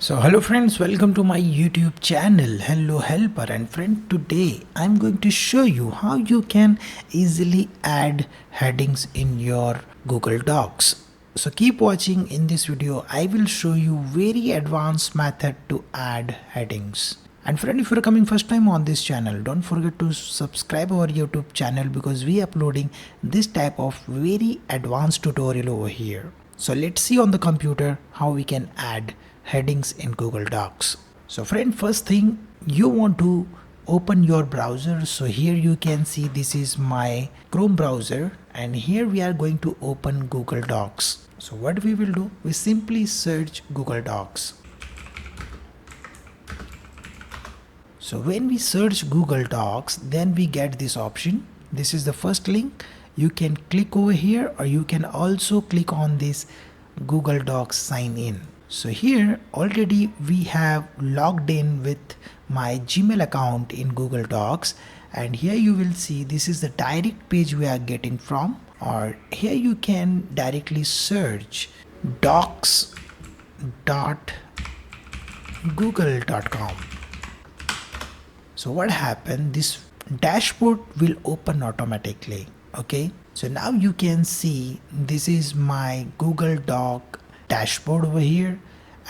So hello friends, welcome to my YouTube channel Hello Helper. And friend, today I'm going to show you how you can easily add headings in your Google Docs. So keep watching. In this video I will show you very advanced method to add headings. And friend, if you're coming first time on this channel, don't forget to subscribe our YouTube channel because we are uploading this type of very advanced tutorial over here. So let's see on the computer how we can add headings in Google Docs. So friend, first thing, you want to open your browser. So here you can see this is my Chrome browser, and here we are going to open Google Docs. So what we will do, we simply search Google Docs. So when we search Google Docs, then we get this option. This is the first link. You can click over here, or you can also click on this Google Docs sign in. So here already we have logged in with my Gmail account in Google Docs, and here you will see this is the direct page we are getting from, or here you can directly search docs.google.com. So what happened, this dashboard will open automatically. Okay, so now you can see this is my Google Doc dashboard over here,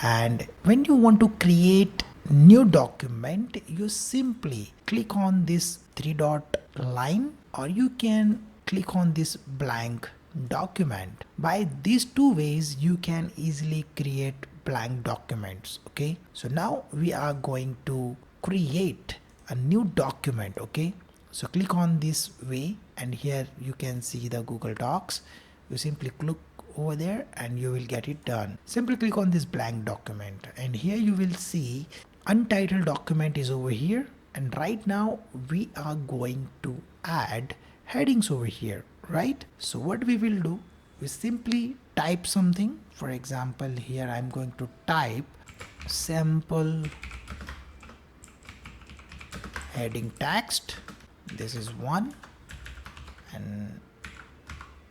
and when you want to create new document, you simply click on this three dot line, or you can click on this blank document. By these two ways you can easily create blank documents. Okay, so now we are going to create a new document. Okay, so click on this way, and here you can see the Google Docs. You simply click over there and you will get it done. Simply click on this blank document, and here you will see untitled document is over here, and right now we are going to add headings over here, right? So what we will do, we simply type something. For example, here I'm going to type sample heading text. This is one, and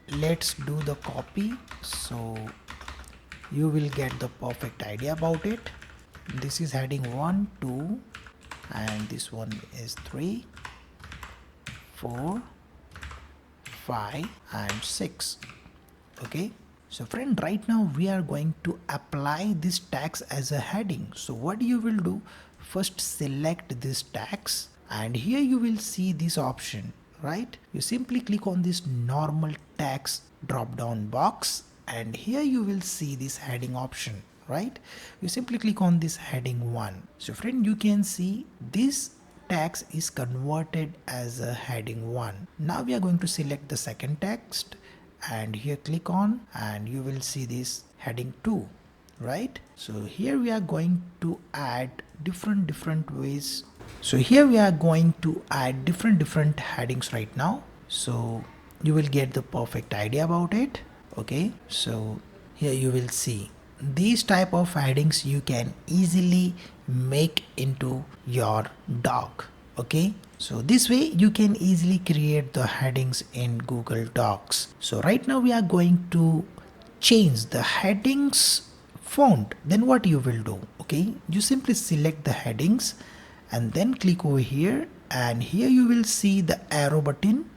let's do the copy so you will get the perfect idea about it. This is heading 1, 2, and this one is 3, 4, 5 and 6. Okay, so friend, right now we are going to apply this text as a heading. So what you will do, first select this text, and here you will see this option, right? You simply click on this normal text drop down box, and here you will see this heading option, right? You simply click on this heading 1. So friend, you can see this text is converted as a heading 1. Now we are going to select the second text, and here click on, and you will see this heading 2, right? So here we are going to add different ways. So here we are going to add different headings right now, so you will get the perfect idea about it. Okay, so here you will see these type of headings you can easily make into your doc. Okay, so this way you can easily create the headings in Google Docs. So right now we are going to change the headings font. Then what you will do, okay, you simply select the headings and then click over here, and here you will see the arrow button.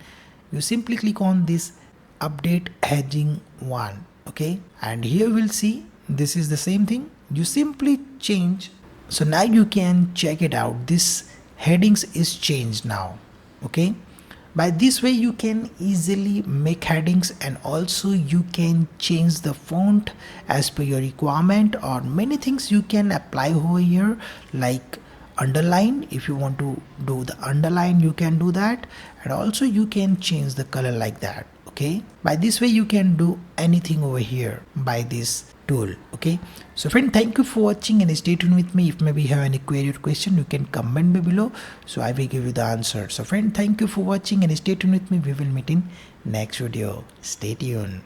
You simply click on this update heading 1. Okay, and here you will see this is the same thing. You simply change. So now you can check it out, this headings is changed now. Okay, by this way you can easily make headings, and also you can change the font as per your requirement, or many things you can apply over here, like underline. If you want to do the underline, you can do that, and also you can change the color like that. Okay, by this way you can do anything over here by this tool. Okay, so friend, thank you for watching, and stay tuned with me. If maybe you have any query or question, you can comment me below, so I will give you the answer. So friend, thank you for watching, and stay tuned with me. We will meet in next video. Stay tuned.